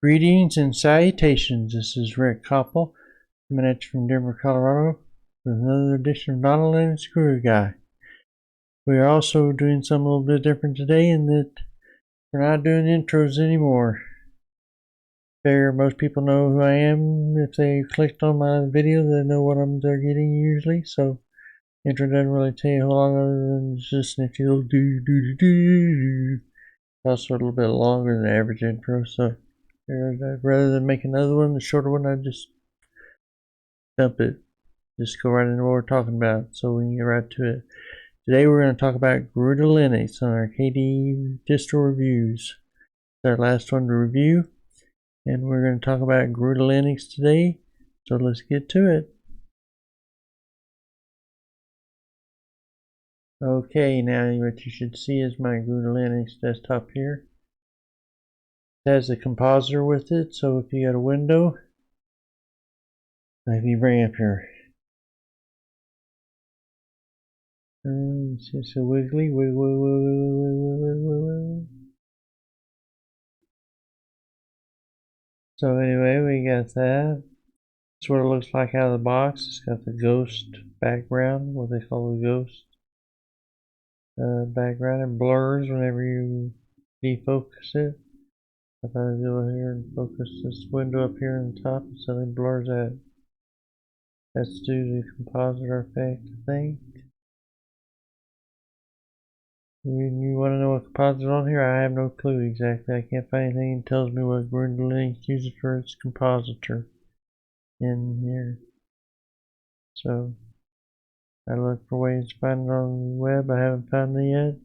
Greetings and salutations. This is Rick Copple coming at you from Denver, Colorado with another edition of Not a Linux Guru Guy. We are also doing something a little bit different today in that we're not doing intros anymore. Most people know who I am. If they clicked on my video, they know what they're getting usually. So intro doesn't really tell you a whole lot other than just if you'll do. Also a little bit longer than the average intro. So rather than make another one, the shorter one, I just dump it. Just go right into what we're talking about so we can get right to it. Today we're going to talk about Garuda Linux on our KDE Distro reviews. It's our last one to review, and we're going to talk about Garuda Linux today, so let's get to it. Okay, now what you should see is my Garuda Linux desktop here. It has a compositor with it, so if you got a window, if you bring up your it's just a wiggly. So anyway, we got that. That's what it looks like out of the box. It's got the ghost background, what they call the ghost background. It blurs whenever you defocus it. If I go here and focus this window up here on the top, it suddenly blurs that. That's due to the compositor effect, I think. You want to know what compositor on here? I have no clue exactly. I can't find anything that tells me what Garuda Linux uses for its compositor in here. So I look for ways to find it on the web. I haven't found it yet,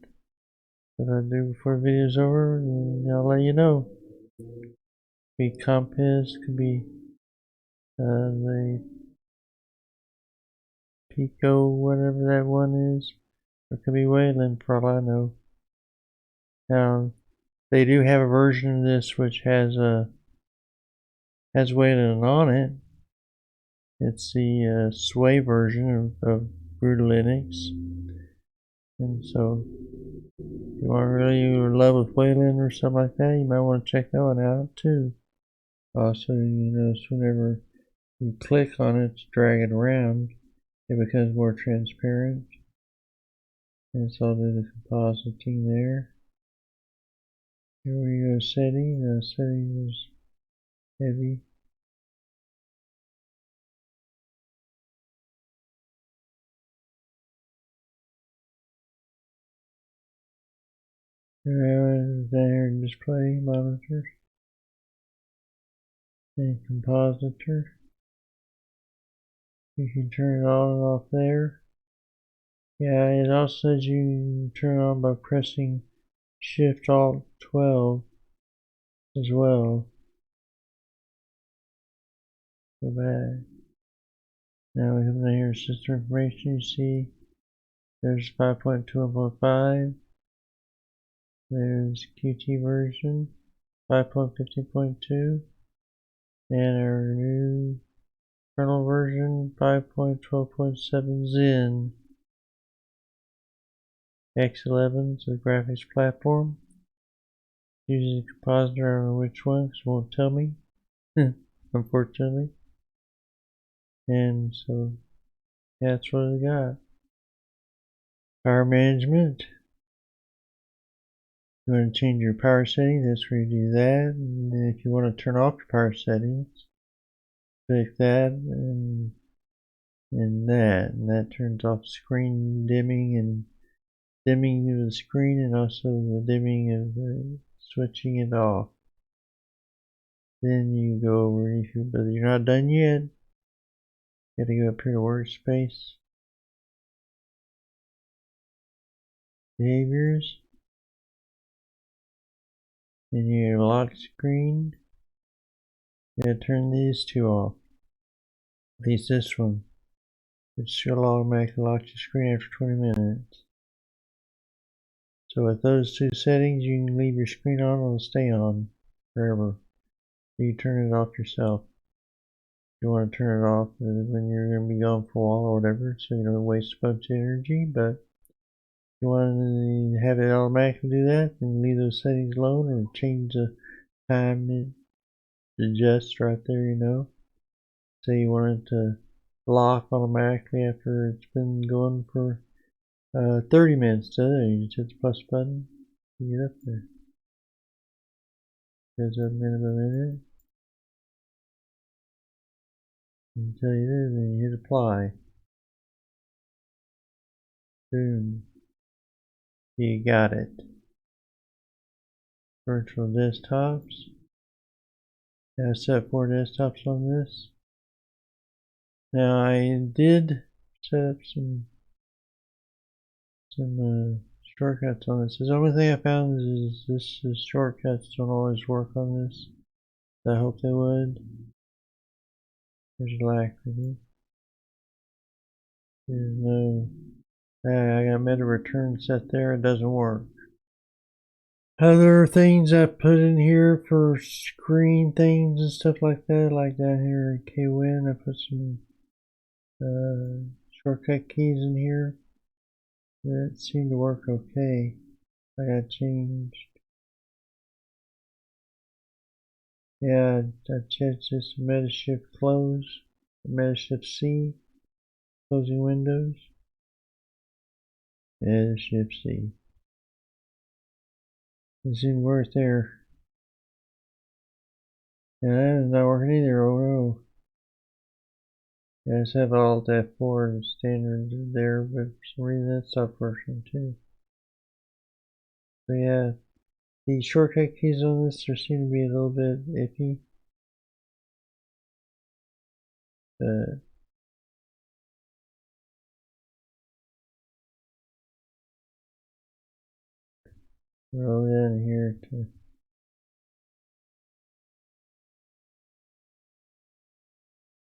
but I do before the video's over, and I'll let you know. Could be Compass, could be the Pico, whatever that one is. Or it could be Wayland, for all I know. Now, they do have a version of this which has Wayland on it. It's the Sway version of Garuda Linux. And so, if you want to really in love with Wayland or something like that, you might want to check that one out too. Also, you notice whenever you click on it to drag it around, it becomes more transparent. And so I'll do the compositing there. Here we go, setting. Setting is heavy. Down here in display, monitor, and compositor. You can turn it on and off there. Yeah, it also says you can turn it on by pressing Shift Alt 12 as well. Go back. Now we come down here, system information. You see there's 5.2 and 1.5. There's Qtile version 5.15.2, and our new kernel version 5.12.7 Zen. X11 is the graphics platform. Uses a compositor, I don't know which one because it won't tell me, unfortunately. And so that's what I got. Power management. You want to change your power settings, that's where you do that. And then if you want to turn off your power settings, click that and that turns off screen dimming and dimming of the screen, and also the dimming of the switching it off. Then you go over, but you're not done yet. You gotta go up here to workspace, behaviors, and your lock screen. You gotta turn these two off. At least this one, which will automatically lock your screen after 20 minutes. So with those two settings, you can leave your screen on and it'll stay on forever. You turn it off yourself. You want to turn it off when you're going to be gone for a while or whatever, so you don't waste a bunch of energy. But if you want to have it automatically do that, then leave those settings alone or change the time adjust right there, you know. Say you want it to lock automatically after it's been going for 30 minutes. You just hit the plus button to get up there. Goes up minute by minute. Until you do, then you hit apply. Boom. You got it. Virtual desktops. Got set 4 desktops on this. Now I did set up some shortcuts on this. The only thing I found is this shortcuts don't always work on this. I hope they would. There's alacrity. There's no. I got meta return set there. It doesn't work. Other things I put in here for screen things and stuff like that, like down here in KWin, I put some shortcut keys in here that seem to work okay. I got changed. Yeah, I changed this to meta shift close, meta shift C, closing windows, meta shift C. It seemed to work there. And that is not working either, oh no. Yeah, I just have Alt F4 standard there, but for some reason that stopped working too. So yeah, the shortcut keys on this seem to be a little bit iffy. Roll down here to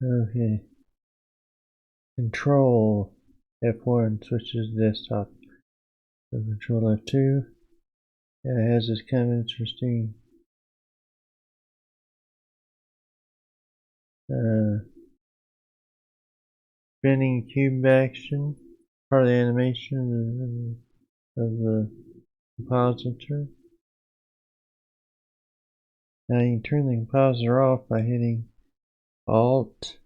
okay. Control F1 switches desktop. So Control F2. Yeah, it has this kind of interesting spinning cube action. Part of the animation of the compositor. Now you can turn the compositor off by hitting Alt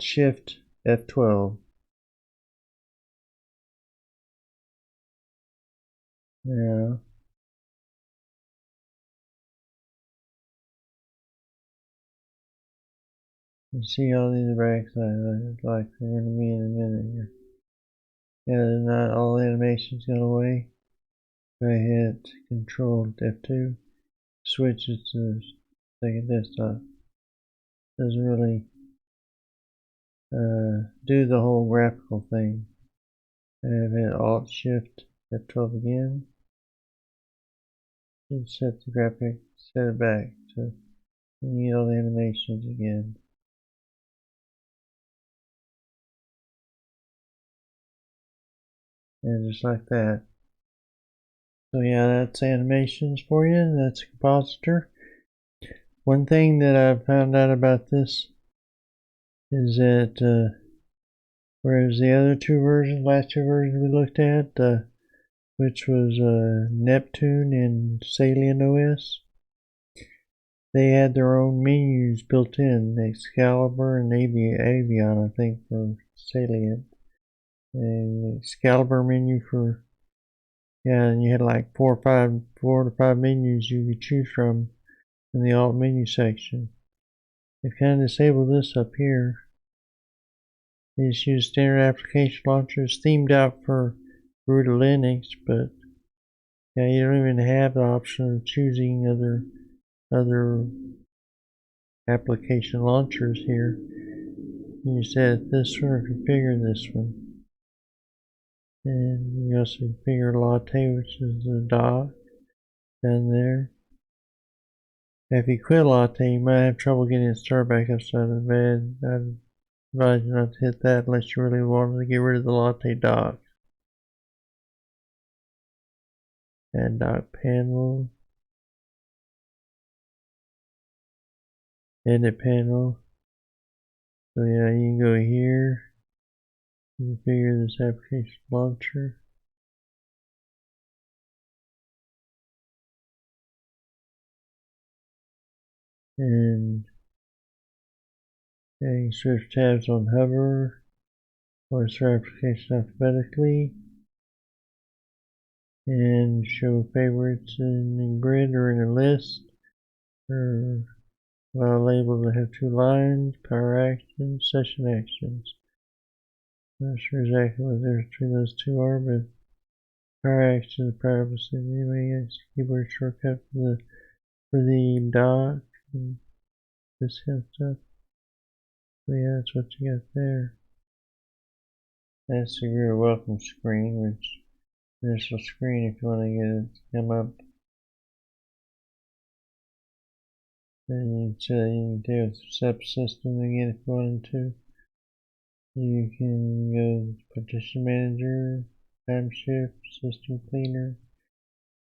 Shift F12. Now you see all these racks like they're gonna be in a minute here. Yeah, not all the animations gone away. If I hit Control F2, switches to second desktop. Doesn't really do the whole graphical thing. And hit Alt Shift F12 again. And set the graphic, set it back. So you need all the animations again. And just like that. So yeah, that's animations for you. That's a compositor. One thing that I found out about this is that whereas the other two versions, last two versions we looked at, which was Neptune and Salient OS, they had their own menus built in, Excalibur and Avion, I think, for Salient. And Excalibur menu for, yeah, and you had like four to five menus you could choose from in the alt menu section. They've kind of disabled this up here. They just use standard application launchers themed out for Garuda Linux, but yeah, you don't even have the option of choosing other application launchers here. You set this one or configure this one. And you also configure Latte, which is the dock down there. If you quit Latte, you might have trouble getting it started back up side of the bed. I'd advise you not to hit that unless you really wanted to get rid of the Latte dock. Add dock panel. Edit panel. So yeah, you can go here. Configure this application launcher. and adding switch tabs on hover, or sort application alphabetically, and show favorites in a grid or in a list, or allow a label to have 2 lines, power actions, session actions. Not sure exactly what the difference between those two are, but power actions are obviously anyway. It's a keyboard shortcut for the dock and this kind of stuff. So yeah, that's what you got there. That's your welcome screen, which initial screen if you want to get it to come up. Then you can say you can do a subsystem again if you wanted to. You can go to partition manager, time shift, system cleaner,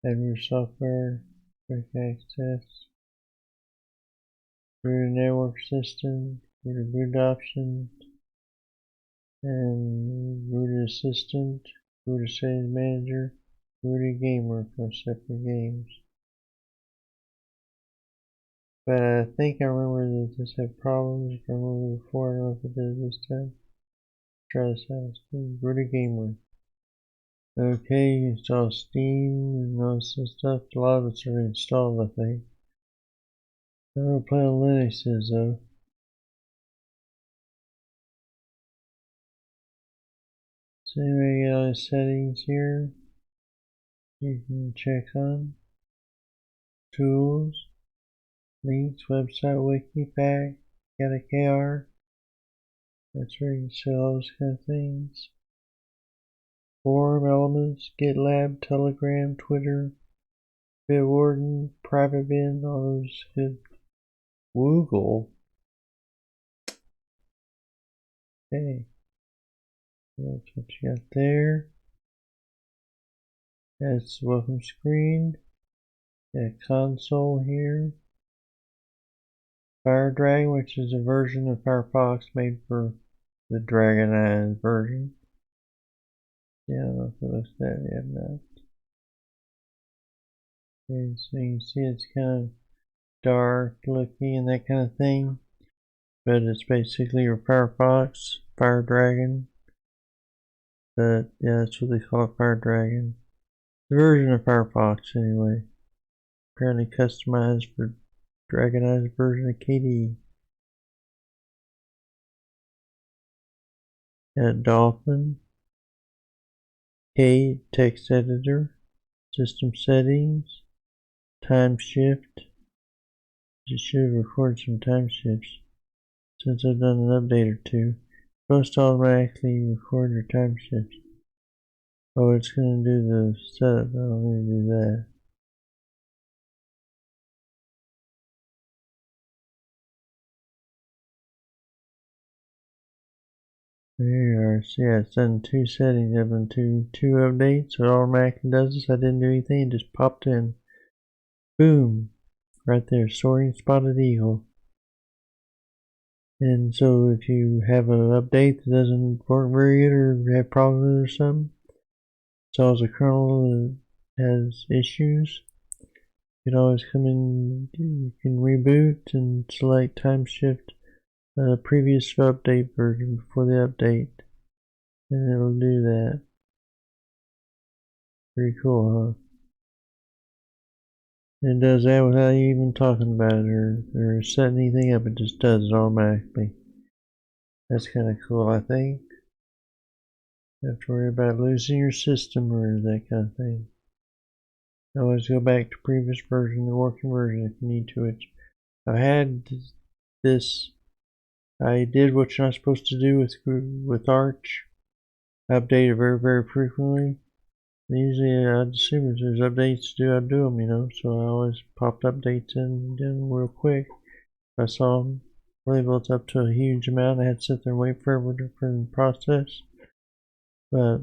add your software, quick access, root network system, root options, and root assistant, root settings manager, root gamer for separate games. But I think I remember that this had problems. I remember before. I don't know if it did this time. Try this out. Garuda Gamer. Okay, install Steam and all this stuff. A lot of it's already installed, I think. I don't play on Linux though. So anyway, you got all the settings here. You can check on tools, links, website, wiki, pack, a.k.a. That's where you can set all those kind of things. Forum, Elements, GitLab, Telegram, Twitter, Bitwarden, Private Bin, all those good. Google. Okay. That's what you got there. That's the welcome screen. Got console here. Fire Dragon, which is a version of Firefox made for the Dragonized version. Yeah, I don't know if it looks that yet or not. Okay, so you can see it's kind of dark looking and that kind of thing. But it's basically your Firefox, Fire Dragon. But yeah, that's what they call it, Fire Dragon. The version of Firefox anyway. Apparently customized for Dragonized version of KDE. Got Dolphin, K text editor, system settings, time shift. Just should have recorded some time shifts since I've done an update or two. It's supposed to automatically record your time shifts. Oh, it's going to do the setup. I don't need to do that. There you are. So yeah, it's done 2 settings. I've done two updates. So it automatically does this. I didn't do anything. It just popped in. Boom. Right there. Soaring Spotted Eagle. And so if you have an update that doesn't work very good or have problems or something, it's always a kernel that has issues. You can always come in, you can reboot and select time shift previous update version before the update, and it'll do that. Pretty cool, huh? It does that without you even talking about it or setting anything up. It just does it automatically. That's kind of cool, I think. You have to worry about losing your system or that kind of thing. Always go back to previous version, the working version if you need to. I've had this. I did what you're not supposed to do with Arch. Update it very frequently. Usually I'd assume if there's updates to do, I'd do them, you know. So I always popped updates in and did them real quick. I saw them labeled up to a huge amount. I had to sit there and wait forever for the process. But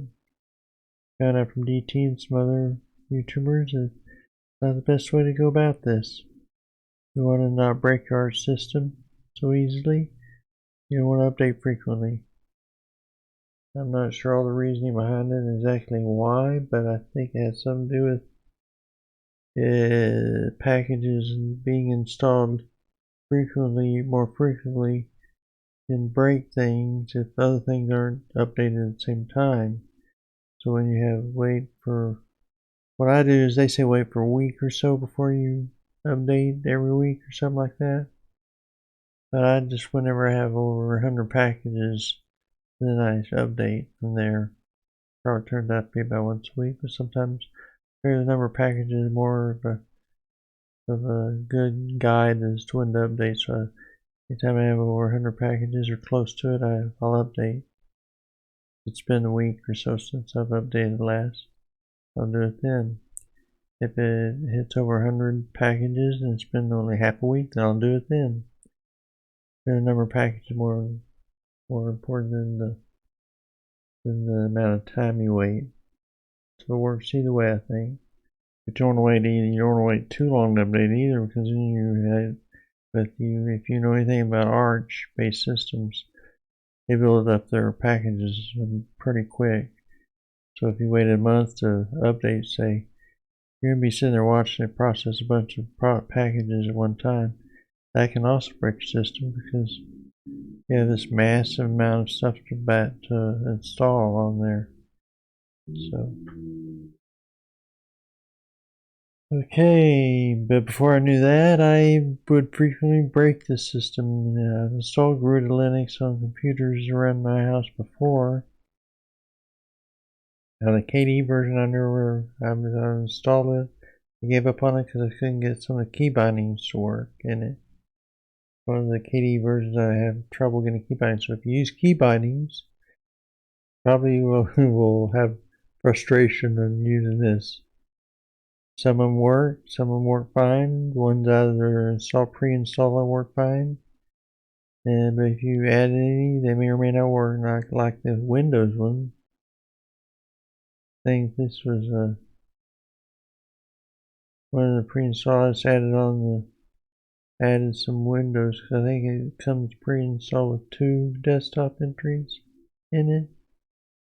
found out from DT and some other YouTubers that it's not the best way to go about this. You want to not break your Arch system so easily. You don't want to update frequently. I'm not sure all the reasoning behind it and exactly why, but I think it has something to do with packages being installed more frequently, can break things if other things aren't updated at the same time. So when you have wait for, what I do is they say wait for a week or so before you update every week or something like that. But I just, whenever I have over 100 packages, then I update from there. Probably turns out to be about once a week, but sometimes the number of packages is more of a good guide as to when to update. So anytime I have over 100 packages or close to it, I'll update. It's been a week or so since I've updated last. I'll do it then. If it hits over 100 packages and it's been only half a week, then I'll do it then. The number of packages is more important than the amount of time you wait. So it works either way, I think. But you don't want to wait too long to update either, because then if you know anything about Arch-based systems, they build up their packages pretty quick. So if you waited a month to update, say, you're going to be sitting there watching it process a bunch of packages at one time. That can also break your system because you have this massive amount of stuff to install on there. So, okay, but before I knew that, I would frequently break the system. I've installed Garuda Linux on computers around my house before. Now the KDE version, I installed it. I gave up on it because I couldn't get some of the key bindings to work in it. One of the KDE versions I have trouble getting key bindings. So if you use key bindings, probably will have frustration on using this. Some of them work fine. The ones out of their pre-installed work fine. But if you add any, they may or may not work. Not like the Windows one. I think this was one of the pre-installed. Added some Windows because I think it comes pre-installed with 2 desktop entries in it.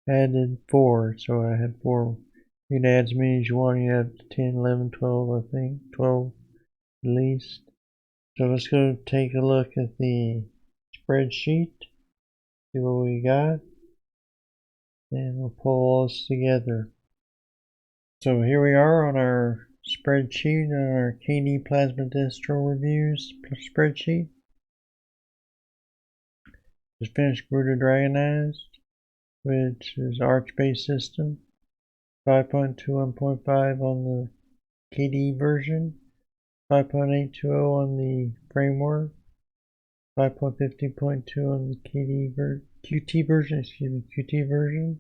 Added 4, so I had 4. You can add as many as you want. You have 10, 11, 12, I think 12 at least. So let's go take a look at the spreadsheet, see what we got, and we'll pull all this together. So here we are on our spreadsheet, on our KDE Plasma Distro reviews spreadsheet. Just finished Garuda Dragonized, which is Arch-based system. 5.21.5 on the KDE version. 5.820 on the framework. 5.50.2 on the Qt version.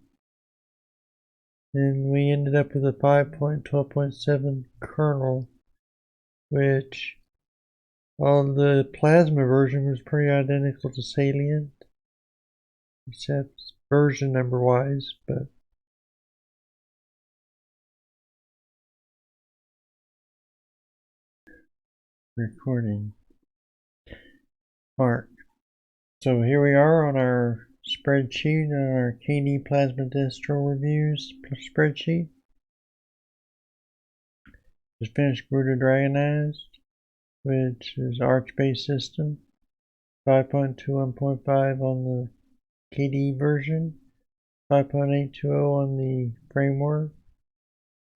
And we ended up with a 5.12.7 kernel, which on the Plasma version was pretty identical to Salient, except version number wise, but recording. Mark. So here we are on our spreadsheet, on our KDE Plasma Distro reviews spreadsheet. Just finished Garuda Dragonized, which is Arch-based system. 5.21.5 on the KDE version. 5.820 on the framework.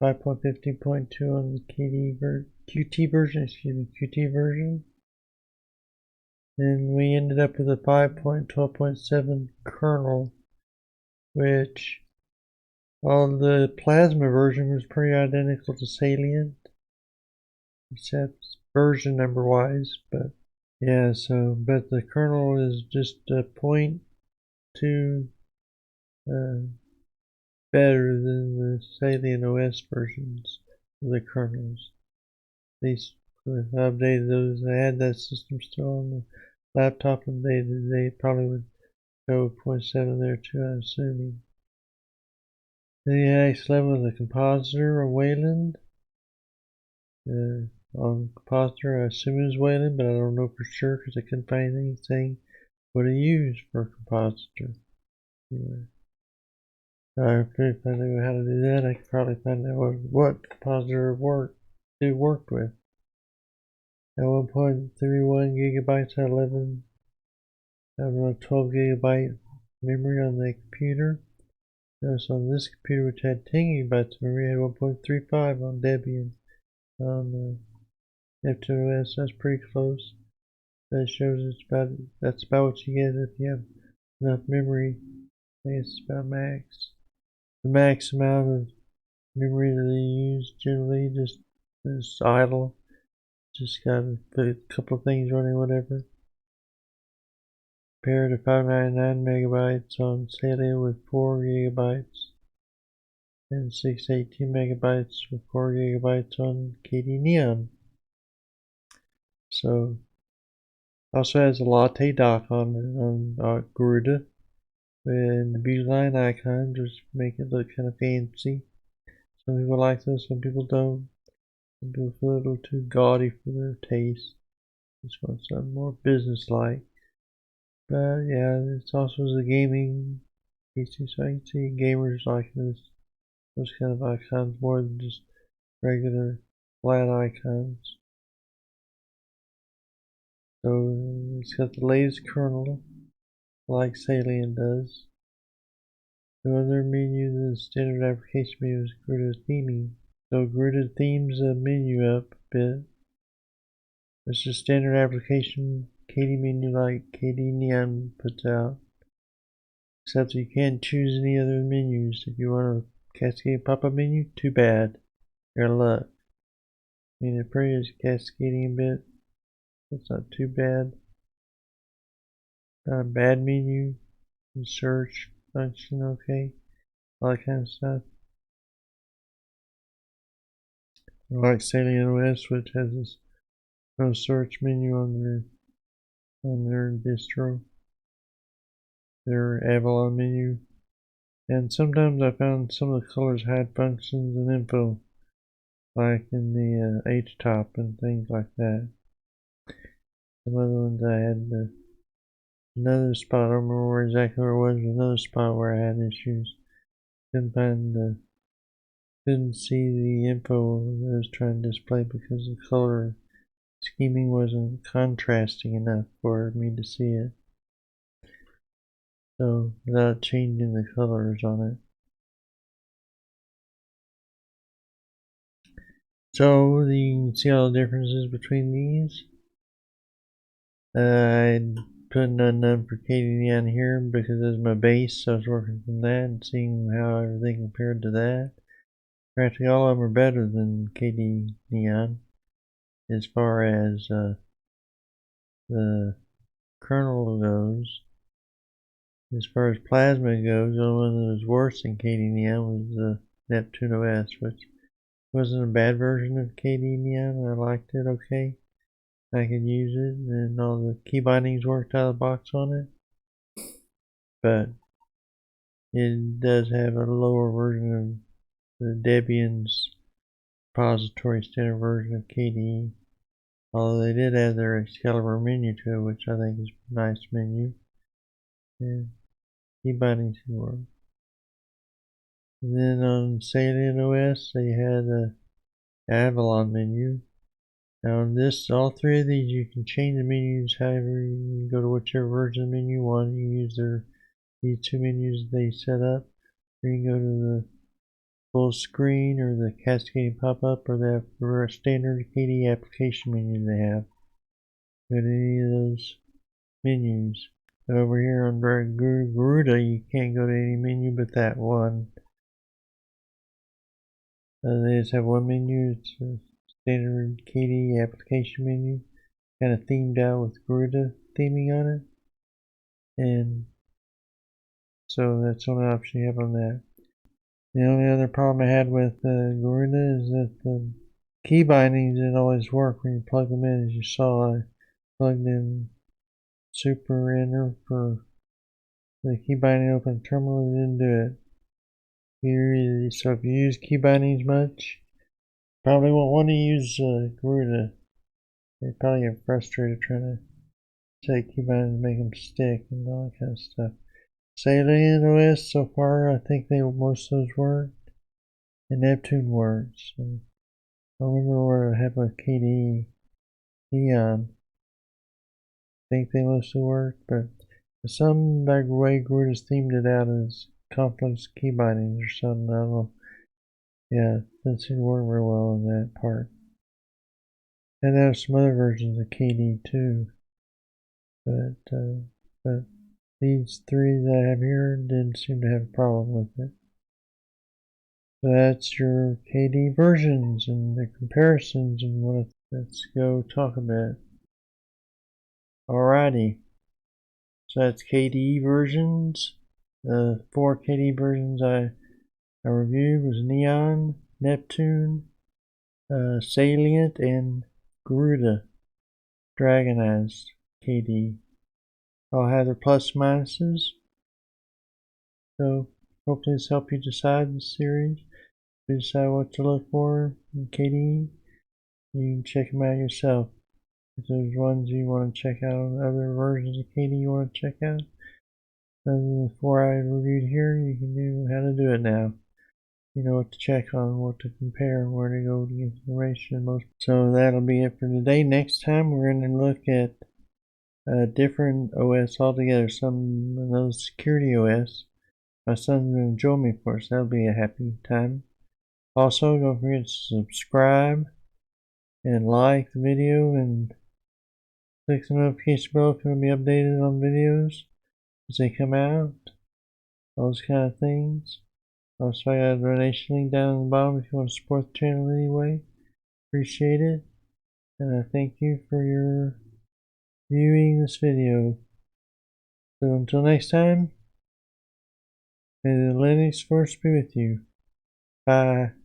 5.50.2 on the Qt version. And we ended up with a 5.12.7 kernel, which on the Plasma version was pretty identical to Salient, except version number wise, but yeah, so, but the kernel is just a 0.2 better than the Salient OS versions of the kernels. These updated those. I had that system still on the laptop, and they probably would go 0.7 there too, I'm assuming. Then you had X11 with a compositor or Wayland. On compositor, I assume it was Wayland, but I don't know for sure because I couldn't find anything what it used for a compositor. Anyway, if I knew how to do that, I could probably find out what compositor it worked with. at 1.31 gigabytes at 12 gigabyte memory on the computer. Notice on this computer, which had 10 gigabytes of memory, had 1.35 on Debian. On F2OS, that's pretty close. That shows that's about what you get if you have enough memory. I guess it's about max. The max amount of memory that they use generally just is idle. Just gotta put a couple of things running, whatever. Compared to 599 megabytes on Salient with 4 gigabytes and 618 megabytes with 4 gigabytes on KDE Neon. So also has a latte dock on Garuda, and the Beeline icon just make it look kind of fancy. Some people like those, some people don't. Some people feel a little too gaudy for their taste. Just want something more business-like. But yeah, it's also a gaming PC, so I can see gamers like those kind of icons more than just regular flat icons. So it's got the latest kernel, like Salient does. The other menu, the standard application menu, is Garuda theming. So Garuda themes the menu up a bit. It's a standard application KDE menu like KDE Neon puts out. Except you can't choose any other menus. If you want a cascade pop-up menu, too bad. You're out of luck. I mean, it probably is cascading a bit. It's not too bad. Not a bad menu. And search function, okay. All that kind of stuff. I like Salient OS, which has this no search menu on their distro, their Avalon menu. And sometimes I found some of the colors had functions and info, like in the H-top and things like that. Some other ones I had another spot, I don't remember exactly where it was, but another spot where I had issues. Couldn't see the info that I was trying to display because the color scheming wasn't contrasting enough for me to see it. So without changing the colors on it. So you can see all the differences between these. I put none for KDE Neon here because it's my base, so I was working from that and seeing how everything compared to that. Practically all of them are better than KDE Neon as far as the kernel goes. As far as Plasma goes, the only one that was worse than KDE Neon was the Neptune OS, which wasn't a bad version of KDE Neon. I liked it okay. I could use it, and all the key bindings worked out of the box on it. But it does have a lower version of the Debian's repository standard version of KDE. Although they did add their Excalibur menu to it, which I think is a nice menu. And key bindings can work. And then on Salient OS, they had a Avalon menu. Now on this, all three of these, you can change the menus however you can go to whichever version of the menu you want. You can use these two menus they set up. Or you can go to the full screen or the cascading pop-up or the standard KDE application menu they have. Go to any of those menus. But over here on Garuda, you can't go to any menu but that one. They just have one menu. It's a standard KDE application menu, kind of themed out with Garuda theming on it. And so that's the only option you have on that. The only other problem I had with Garuda is that the key bindings didn't always work when you plug them in. As you saw, I plugged in Super Enter for the key binding open terminal, and didn't do it. So if you use key bindings much, probably won't want to use Garuda. They probably get frustrated trying to take key bindings and make them stick and all that kind of stuff. Salient OS, so far, I think most of those worked. And Neptune works. So I remember what I had with KDE. Neon. I think they mostly work, but some like way Garuda's themed it out as complex key bindings or something. I don't know. Yeah, that seemed to work very well on that part. And there are some other versions of KDE too, but these three that I have here didn't seem to have a problem with it. So that's your KDE versions and the comparisons and what. Let's go talk about it. Alrighty. So that's KDE versions. The 4 KDE versions I reviewed was Neon, Neptune, Salient, and Garuda Dragonized KDE. All have their plus minuses. So hopefully this helps you decide this series. If you decide what to look for in KDE, you can check them out yourself. If there's ones you want to check out on other versions of KDE you want to check out, other than the 4 I reviewed here, you can do how to do it now. You know what to check on, what to compare, where to go to get information. So that'll be it for today. Next time we're going to look at a different OS altogether, some of those security OS. My son's going to join me for us. That'll be a happy time. Also, don't forget to subscribe and like the video and click the notification bell if you want to be updated on videos as they come out. Those kind of things. Also, I got a donation link down at the bottom if you want to support the channel anyway. Appreciate it. And I thank you for your viewing this video. So until next time, may the Linux force be with you. Bye.